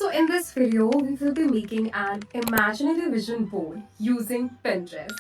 So in this video, we will be making an imaginary vision board using Pinterest.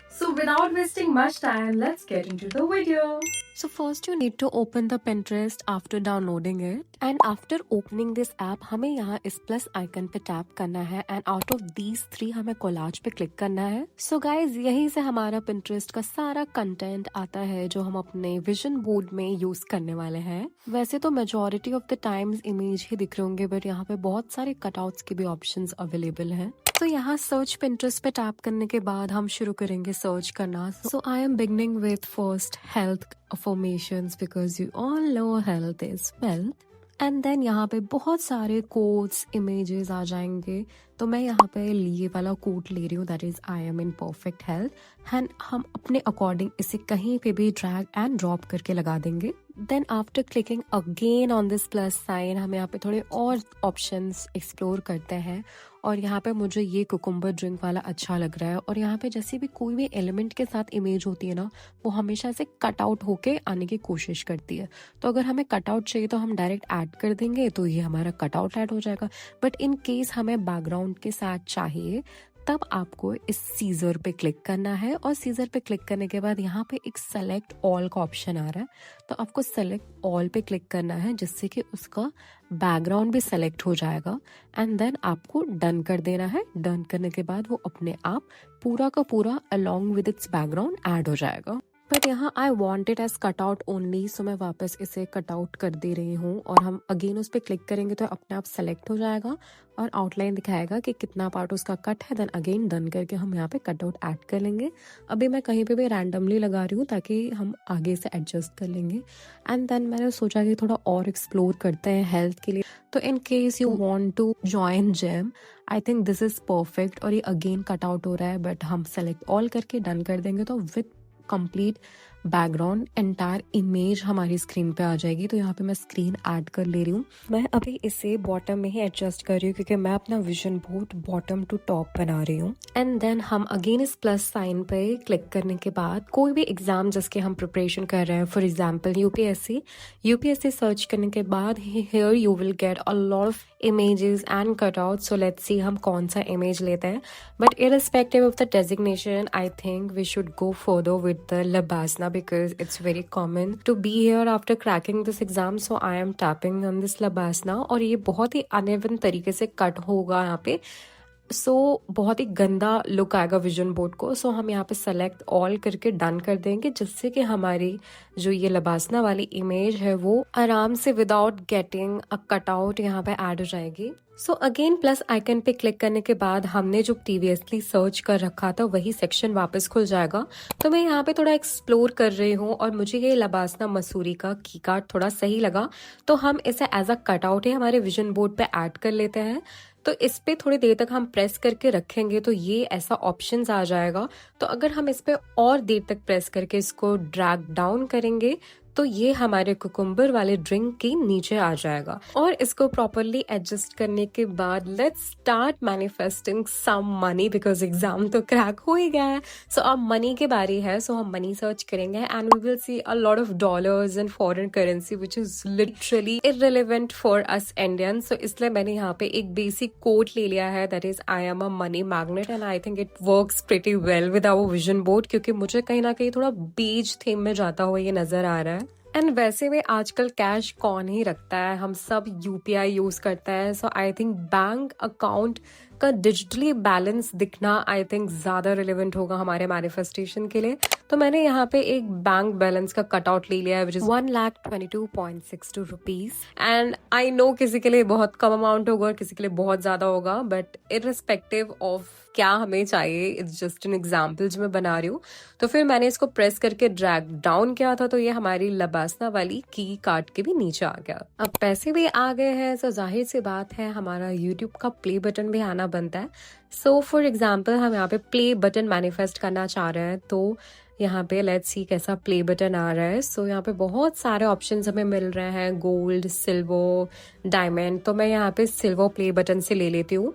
So without wasting much time, let's get into the video. So first you need to open the Pinterest after downloading it, and after opening this app हमें यहाँ इस plus icon पे tap करना है and out of these 3 हमें collage पे click करना है. सो गाइज यहीं से हमारा Pinterest का सारा कंटेंट आता है जो हम अपने विजन बोर्ड में यूज करने वाले हैं. वैसे तो majority of the times image ही दिख रहे होंगे, बट यहाँ पे बहुत सारे कटआउट्स के भी ऑप्शंस अवेलेबल हैं. तो यहाँ सर्च Pinterest पे टैप करने के बाद हम शुरू करेंगे सर्च करना. So I am beginning with first health affirmations because you all know health is wealth. And then यहाँ पे बहुत सारे कोट्स इमेजेस आ जाएंगे. तो मैं यहाँ पे ये वाला कोट ले रही हूँ, that is I M in perfect health. And हम अपने अकॉर्डिंग इसे कहीं पे भी ड्रैग एंड ड्रॉप करके लगा देंगे. Then after clicking again on this plus sign हम यहाँ पे थोड़े और ऑप्शंस एक्सप्लोर करते हैं. और यहाँ पे मुझे ये कुकुम्बर ड्रिंक वाला अच्छा लग रहा है. और यहाँ पे जैसे भी कोई भी एलिमेंट के साथ इमेज होती है ना, वो हमेशा से कट आउट होके आने की कोशिश करती है. तो अगर हमें कट आउट चाहिए तो हम डायरेक्ट ऐड कर देंगे, तो ये हमारा कट आउट ऐड हो जाएगा. बट इन केस हमें बैकग्राउंड के साथ चाहिए, तब आपको इस सीजर पे क्लिक करना है. और सीजर पे क्लिक करने के बाद यहाँ पे एक सेलेक्ट ऑल का ऑप्शन आ रहा है, तो आपको सेलेक्ट ऑल पे क्लिक करना है जिससे कि उसका बैकग्राउंड भी सेलेक्ट हो जाएगा. एंड देन आपको डन कर देना है. डन करने के बाद वो अपने आप पूरा का पूरा along with its background add हो जाएगा. बट यहाँ I want it as cut out only, so मैं वापस इसे कट आउट कर दे रही हूँ. और हम अगेन उस पर क्लिक करेंगे तो अपने आप सेलेक्ट हो जाएगा और आउटलाइन दिखाएगा कि कितना पार्ट उसका कट है. देन अगेन डन करके हम यहाँ पे कट आउट ऐड कर लेंगे. अभी मैं कहीं पे भी रैंडमली लगा रही हूँ ताकि हम आगे से एडजस्ट कर लेंगे. एंड देन मैंने सोचा कि थोड़ा और एक्सप्लोर करते हैं हेल्थ के लिए. तो in case you want to join gym, I think this is perfect. और ये अगेन कट आउट हो रहा है, बट हम सेलेक्ट ऑल करके डन कर देंगे तो with complete background entire image हमारी स्क्रीन पे आ जाएगी. तो यहाँ पे मैं स्क्रीन ऐड कर ले रही हूँ. मैं अभी इसे बॉटम में ही एडजस्ट कर रही हूँ क्योंकि मैं अपना vision board bottom to top बना रही हूँ. एंड देन हम अगेन इस प्लस साइन पे क्लिक करने के बाद कोई भी एग्जाम जिसके हम प्रिपरेशन कर रहे हैं, फॉर एग्जाम्पल यूपीएससी सर्च करने के बाद here you will get a lot of images and cutouts. So let's see हम कौन सा image लेते हैं. But irrespective of the designation, I think we should go further with the Labasna because it's very common to be here after cracking this exam. So I am tapping on this Labasna और ये बहुत ही uneven तरीके से cut होगा यहाँ पे. सो बहुत ही गंदा लुक आएगा विजन बोर्ड को. सो हम यहाँ पे सेलेक्ट ऑल करके डन कर देंगे जिससे कि हमारी जो ये लबासना वाली इमेज है वो आराम से without getting a cut out यहाँ पे ऐड हो जाएगी. सो अगेन प्लस आइकन पे क्लिक करने के बाद हमने जो प्रीवियसली सर्च कर रखा था वही सेक्शन वापस खुल जाएगा. तो मैं यहाँ पे थोड़ा एक्सप्लोर कर रही हूँ और मुझे ये लबासना मसूरी का की कार्ड थोड़ा सही लगा, तो हम इसे एज अ कट आउट ही हमारे विजन बोर्ड पे ऐड कर लेते हैं. तो इस पे थोड़ी देर तक हम प्रेस करके रखेंगे तो ये ऐसा ऑप्शंस आ जाएगा. तो अगर हम इस पे और देर तक प्रेस करके इसको ड्रैग डाउन करेंगे तो ये हमारे कुकुम्बर वाले ड्रिंक के नीचे आ जाएगा. और इसको प्रॉपरली एडजस्ट करने के बाद let's start manifesting some money because exam तो क्रैक हो ही गया है. सो अब मनी की बारी है. सो हम मनी सर्च करेंगे and we will see a lot of dollars and foreign currency which is literally irrelevant for us Indian. So इसलिए मैंने यहाँ पे एक बेसिक कोट ले लिया है, that is I am a money magnet. And I think it works pretty well with our vision board क्योंकि मुझे कहीं ना कहीं थोड़ा बीच थीम में जाता हुआ ये नजर आ रहा है. एंड वैसे भी आजकल कैश कौन ही रखता है, हम सब यूपीआई यूज करते हैं. सो आई थिंक बैंक अकाउंट का डिजिटली बैलेंस दिखना आई थिंक ज्यादा रिलेवेंट होगा हमारे मैनिफेस्टेशन के लिए. तो मैंने यहाँ पे एक बैंक बैलेंस का कट आउट ले लिया है which is 1,22,62 rupees. And I know किसी के लिए बहुत कम अमाउंट होगा और किसी के लिए बहुत ज्यादा होगा, बट इररिस्पेक्टिव ऑफ क्या हमें चाहिए, इट्स जस्ट एन एग्जाम्पल जो मैं बना रही हूँ. तो फिर मैंने इसको प्रेस करके ड्रैग डाउन किया था तो ये हमारी लबासना वाली की काट के भी नीचे आ गया. अब पैसे भी आ गए हैं तो जाहिर सी बात है हमारा यूट्यूब का प्ले बटन भी आना बनता है. सो फॉर एग्जाम्पल हम यहाँ पे प्ले बटन मैनिफेस्ट करना चाह रहे हैं, तो यहाँ पे लेट्स सी कैसा प्ले बटन आ रहा है. सो यहाँ पे बहुत सारे ऑप्शंस हमें मिल रहे हैं, गोल्ड, सिल्वर, डायमंड. तो मैं यहाँ पे सिल्वर प्ले बटन से ले लेती हूँ.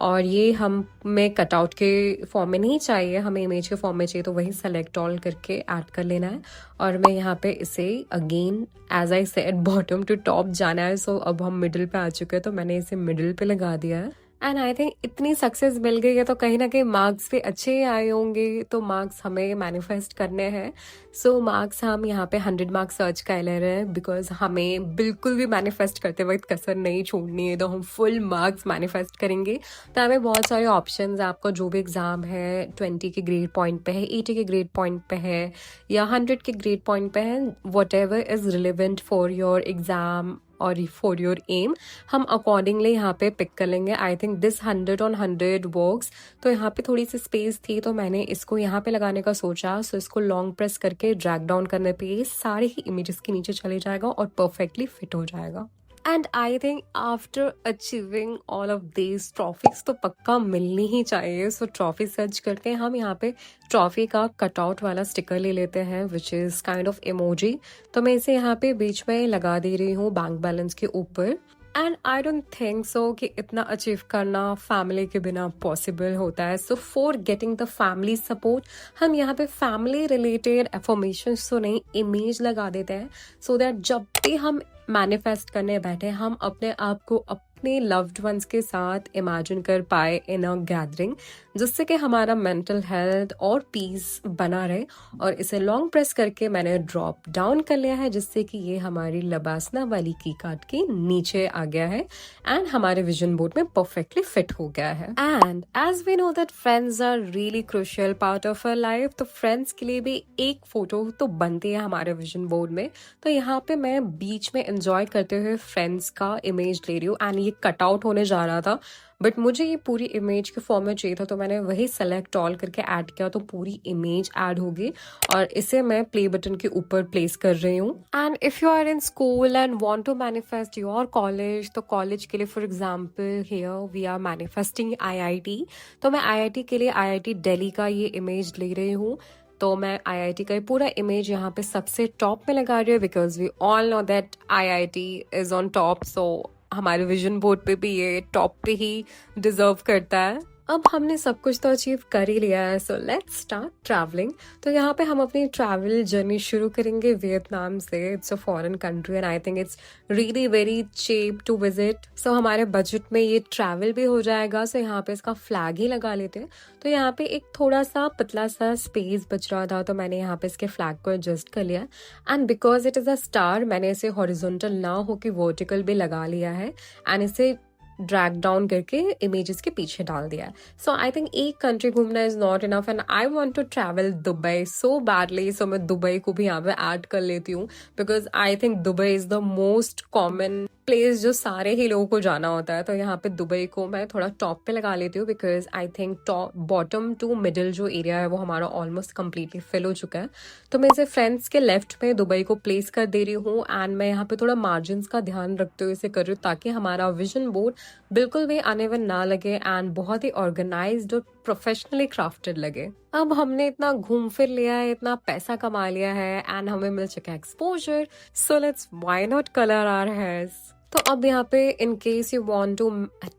और ये हमें कटआउट के फॉर्म में नहीं चाहिए, हमें इमेज के फॉर्म में चाहिए, तो वही सेलेक्ट ऑल करके ऐड कर लेना है। और मैं यहाँ पे इसे again as I said bottom to top जाना है, सो अब हम मिडिल पे आ चुके हैं, तो मैंने इसे मिडिल पे लगा दिया है। एंड आई थिंक इतनी सक्सेस मिल गई है तो कहीं ना कहीं मार्क्स भी अच्छे ही आए होंगे, तो मार्क्स हमें मैनिफेस्ट करने हैं। सो मार्क्स हम यहाँ पे 100 मार्क्स सर्च कर ले रहे हैं, बिकॉज हमें बिल्कुल भी मैनिफेस्ट करते वक्त कसर नहीं छोड़नी है, तो हम फुल मार्क्स मैनिफेस्ट करेंगे। तो हमें बहुत सारे ऑप्शंस, आपका जो भी एग्जाम है 20 के ग्रेड पॉइंट पे है, 80 के ग्रेड पॉइंट पे है, या 100 के ग्रेड पॉइंट पे है, what ever is relevant for your exam और फॉर योर एम, हम अकॉर्डिंगली यहाँ पे पिक कर लेंगे। आई थिंक दिस 100 on 100 वर्क्स। तो यहाँ पे थोड़ी सी स्पेस थी, तो मैंने इसको यहाँ पे लगाने का सोचा। सो इसको लॉन्ग प्रेस करके ड्रैग डाउन करने पे ये सारे ही इमेजेस के नीचे चले जाएगा और परफेक्टली फिट हो जाएगा। And I think after achieving all of these trophies तो पक्का मिलनी ही चाहिए। सो ट्रॉफी सर्च करके हम यहाँ पे ट्रॉफी का कटआउट वाला स्टिकर ले लेते हैं, which is kind of emoji. तो मैं इसे यहाँ पे बीच में लगा दे रही हूँ बैंक बैलेंस के ऊपर। And I don't think so कि इतना अचीव करना फैमिली के बिना पॉसिबल होता है। So for getting the family support हम यहाँ पे फैमिली रिलेटेड एफर्मेशंस तो नहीं, इमेज लगा देते हैं, सो दैट जब भी हम मैनिफेस्ट करने बैठे हम अपने आप को अपने लव्ड वंस के साथ इमेजिन कर पाए इन अ गैदरिंग, जिससे कि हमारा मेंटल हेल्थ और पीस बना रहे। और इसे लॉन्ग प्रेस करके मैंने ड्रॉप डाउन कर लिया है, जिससे कि ये हमारी लबासना वाली की कार्ड के नीचे आ गया है एंड हमारे विजन बोर्ड में परफेक्टली फिट हो गया है। And as we know that friends are really crucial part of our life, तो फ्रेंड्स के लिए भी एक फोटो तो बनती है हमारे विजन बोर्ड में। तो यहाँ पे मैं बीच में एंजॉय करते हुए फ्रेंड्स का इमेज ले रही हूँ, एंड ये कट आउट होने जा रहा था, बट मुझे ये पूरी इमेज के फॉर्म में चाहिए था, तो मैंने वही सेलेक्ट ऑल करके ऐड किया, तो पूरी इमेज ऐड होगी। और इसे मैं प्ले बटन के ऊपर प्लेस कर रही हूँ। And if you are in school and want to manifest your college, तो कॉलेज के लिए for example here we are manifesting IIT, तो मैं आईआईटी के लिए आईआईटी दिल्ली का ये इमेज ले रही हूँ। तो मैं आईआईटी का पूरा इमेज यहाँ पे सबसे टॉप में लगा रही हूँ, because we all know that IIT is on top, so हमारे विजन बोर्ड पे भी ये टॉप पे ही डिजर्व करता है। अब हमने सब कुछ तो अचीव कर ही लिया है, सो लेट्स स्टार्ट ट्रैवलिंग। तो यहाँ पे हम अपनी ट्रैवल जर्नी शुरू करेंगे वियतनाम से। It's a foreign country and I think it's really very cheap to visit, so हमारे बजट में ये ट्रैवल भी हो जाएगा। सो यहाँ पे इसका फ्लैग ही लगा लेते हैं। तो यहाँ पे एक थोड़ा सा पतला सा स्पेस बच रहा था, तो मैंने यहाँ पे इसके फ्लैग को एडजस्ट कर लिया। And because it is a star, मैंने इसे हॉरिजॉन्टल ना हो कि वर्टिकल भी लगा लिया है, एंड इसे ड्रैग डाउन करके इमेजेस के पीछे डाल दिया है। सो आई थिंक एक कंट्री घूमना is not enough, and I want to travel Dubai so badly, so मैं दुबई को भी यहाँ पे ऐड कर लेती हूँ, because I think Dubai is the most common place जो सारे ही लोगों को जाना होता है। तो यहाँ पे दुबई को मैं थोड़ा टॉप पे लगा लेती हूँ, because I think top bottom to middle जो एरिया है वो हमारा ऑलमोस्ट कम्प्लीटली फिल हो चुका है। तो मैं इसे फ्रेंड्स के लेफ्ट में दुबई को प्लेस कर दे रही हूँ, एंड मैं यहाँ पे थोड़ा मार्जिन का ध्यान रखते हुए इसे कर रही हूँ, ताकि हमारा विजन बोर्ड बिल्कुल भी अनइवन ना लगे एंड बहुत ही ऑर्गेनाइज्ड और प्रोफेशनली क्राफ्टेड लगे। अब हमने इतना घूम फिर लिया है, इतना पैसा कमा लिया है, एंड हमें मिल चुका है exposure, so let's why not colour our hairs. तो अब यहाँ पे in case you want to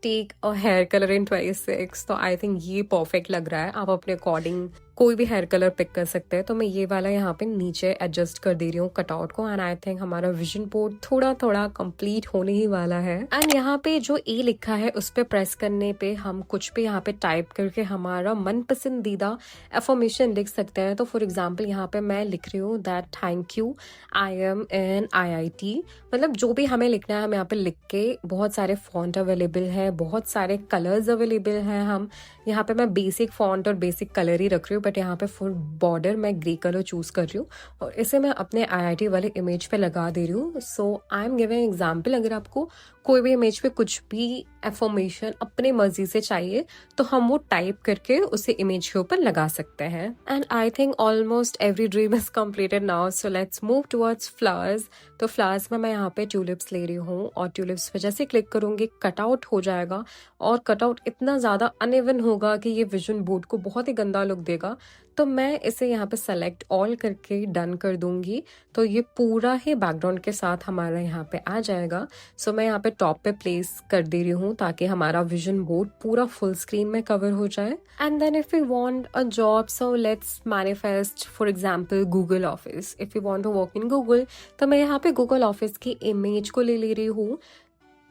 take a hair colour in 26, तो आई थिंक ये परफेक्ट लग रहा है। आप अपने अकॉर्डिंग कोई भी हेयर कलर पिक कर सकते हैं। तो मैं ये वाला यहाँ पे नीचे एडजस्ट कर दे रही हूँ कटआउट को, एंड आई थिंक हमारा विजन बोर्ड थोड़ा थोड़ा कंप्लीट होने ही वाला है। एंड यहाँ पे जो ए लिखा है उस पे प्रेस करने पे हम कुछ भी यहाँ पे टाइप करके हमारा मन पसंदीदा एफर्मेशन लिख सकते हैं। तो फॉर एग्जाम्पल यहाँ पे मैं लिख रही हूँ that thank you I am in IIT, मतलब जो भी हमें लिखना है हम यहाँ पे लिख के, बहुत सारे फॉन्ट अवेलेबल है, बहुत सारे कलर्स अवेलेबल हैं। हम यहाँ पे मैं बेसिक फॉन्ट और बेसिक कलर ही रख रही हूँ, बट यहाँ पे फुल बॉर्डर मैं ग्रे कलर चूज कर रही हूँ और इसे मैं अपने IIT वाले इमेज पे लगा दे रही हूँ। सो आई एम गिविंग एग्जाम्पल, अगर आपको कोई भी इमेज पे कुछ भी एफर्मेशन अपने मर्जी से चाहिए तो हम वो टाइप करके उसे इमेज के ऊपर लगा सकते हैं। And I think almost every dream is completed now, so let's move towards flowers. तो फ्लावर्स में मैं यहाँ पे ट्यूलिप्स ले रही हूँ, और ट्यूलिप्स पे जैसे क्लिक करूंगी कटआउट हो जाएगा, और कटआउट इतना ज्यादा अनइवन होगा कि ये विजन बोर्ड को बहुत ही गंदा लुक देगा। तो मैं इसे यहाँ पे सेलेक्ट ऑल करके डन कर दूंगी, तो ये पूरा ही बैकग्राउंड के साथ हमारा यहाँ पे आ जाएगा। सो मैं यहाँ पे टॉप पे प्लेस कर दे रही हूँ ताकि हमारा विजन बोर्ड पूरा फुल स्क्रीन में कवर हो जाए। And then if you want a job, so let's manifest for example Google office. If you want to work in Google, तो मैं यहाँ पे गूगल ऑफिस की इमेज को ले रही हूँ,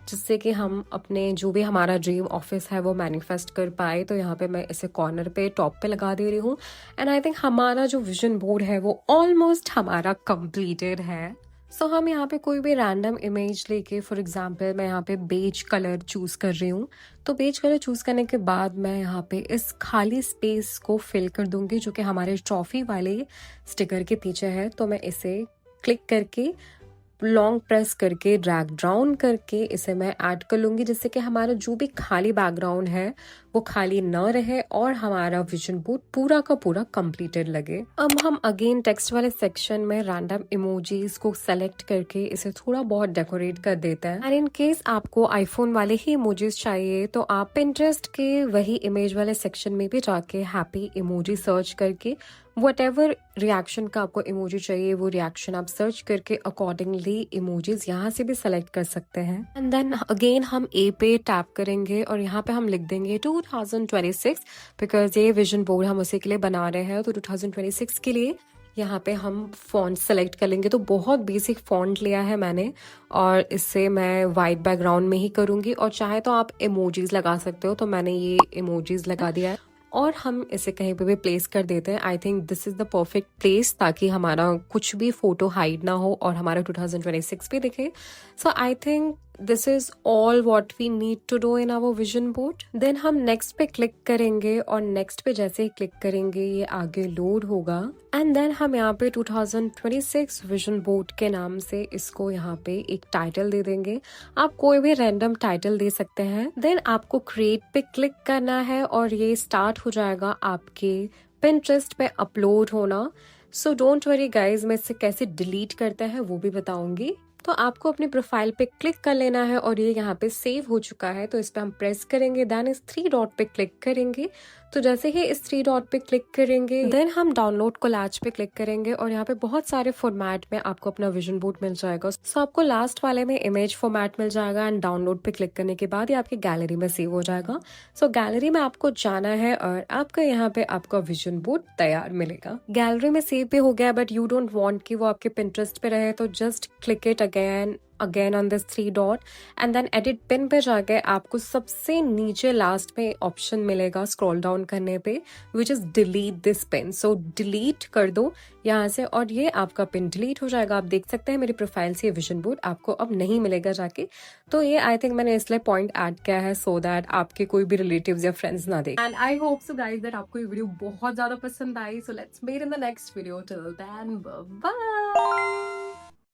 जिससे कि हम अपने जो भी हमारा ड्रीम ऑफिस है वो मैनिफेस्ट कर पाए। तो यहाँ पे मैं इसे कॉर्नर पे टॉप पे लगा दे रही हूँ। एंड आई थिंक हमारा जो विजन बोर्ड है वो ऑलमोस्ट हमारा कंप्लीटेड है। सो हम यहाँ पे कोई भी रैंडम इमेज लेके, फॉर एग्जांपल मैं यहाँ पे बेज कलर चूज कर रही हूँ। तो बेज कलर चूज करने के बाद मैं यहाँ पे इस खाली स्पेस को फिल कर दूंगी जो कि हमारे ट्रॉफी वाले स्टिकर के पीछे है। तो मैं इसे क्लिक करके लॉन्ग प्रेस करके ड्रैग डाउन करके इसे मैं ऐड कर लूंगी, जिससे कि हमारा जो भी खाली बैकग्राउंड है वो खाली न रहे और हमारा विजन बोर्ड पूरा का पूरा कंप्लीटेड लगे। अब हम अगेन टेक्स्ट वाले सेक्शन में रैंडम इमोजीज को सेलेक्ट करके इसे थोड़ा बहुत डेकोरेट कर देते हैं। एंड इन केस आपको आईफोन वाले ही इमोजीज चाहिए तो आप पिंटरेस्ट के वही इमेज वाले सेक्शन में भी जाके हैप्पी इमोजी सर्च करके वटेवर रिएक्शन का आपको इमोजी चाहिए वो रिएक्शन आप सर्च करके अकॉर्डिंगली इमोजीज यहाँ से भी सेलेक्ट कर सकते हैं। एंड देन अगेन हम ए पे टैप करेंगे और यहाँ पे हम लिख देंगे 2026, बिकॉज ये विजन बोर्ड हम उसी के लिए बना रहे हैं। तो 2026 के लिए यहाँ पे हम फॉन्ट सेलेक्ट कर लेंगे। तो बहुत बेसिक फॉन्ट लिया है मैंने और इससे मैं वाइट बैकग्राउंड में ही करूंगी, और चाहे तो आप इमोजीज लगा सकते हो। तो मैंने ये इमोजीज लगा दिया है और हम इसे कहीं पे भी प्लेस कर देते हैं। आई think this is the perfect place ताकि हमारा कुछ भी फोटो हाइड ना हो और हमारा 2026 भी दिखे। So I think this is all what we need to do in our vision board. Then हम नेक्स्ट पे क्लिक करेंगे और नेक्स्ट पे जैसे ही क्लिक करेंगे ये आगे लोड होगा। एंड देन हम यहाँ पे 2026 विजन बोर्ड के नाम से इसको यहाँ पे एक टाइटल दे देंगे। आप कोई भी रैंडम टाइटल दे सकते हैं। देन आपको क्रिएट पे क्लिक करना है और ये स्टार्ट हो जाएगा आपके पिंटरेस्ट पे अपलोड होना। सो डोंट वरी गाइज, मैं इसे कैसे डिलीट करते हैं वो भी बताऊंगी। तो आपको अपनी प्रोफाइल पे क्लिक कर लेना है और ये यहाँ पे सेव हो चुका है। तो इस पे हम प्रेस करेंगे, देन इस 3 डॉट पे क्लिक करेंगे। तो जैसे ही इस 3 डॉट पे क्लिक करेंगे देन हम डाउनलोड कोलैज पे क्लिक करेंगे और यहाँ पे बहुत सारे फॉर्मेट में आपको अपना विजन बोर्ड मिल जाएगा। सो आपको लास्ट वाले में इमेज फॉर्मेट मिल जाएगा एंड डाउनलोड पे क्लिक करने के बाद ये आपकी गैलरी में सेव हो जाएगा। सो गैलरी में आपको जाना है और आपका यहाँ पे आपका विजन बोर्ड तैयार मिलेगा। गैलरी में सेव भी हो गया, बट यू डोंट वांट कि वो आपके पिंटरेस्ट पे रहे, तो just click it again on this 3 dot and then edit pin पे जाके आपको सबसे नीचे लास्ट में ऑप्शन मिलेगा स्क्रॉल डाउन करने पे, which is delete this pin. So delete कर दो यहाँ से और ये आपका पिन डिलीट हो जाएगा। आप देख सकते हैं मेरी प्रोफाइल से ये विजन बोर्ड आपको अब नहीं मिलेगा जाके। तो ये आई थिंक मैंने इसलिए पॉइंट ऐड किया है सो दैट आपके कोई भी रिलेटिव्स या फ्रेंड्स ना देख। And I hope so guys that आपको ये वीडियो बहुत ज्यादा पसंद आई। So let's meet in the next video. Till then bye bye.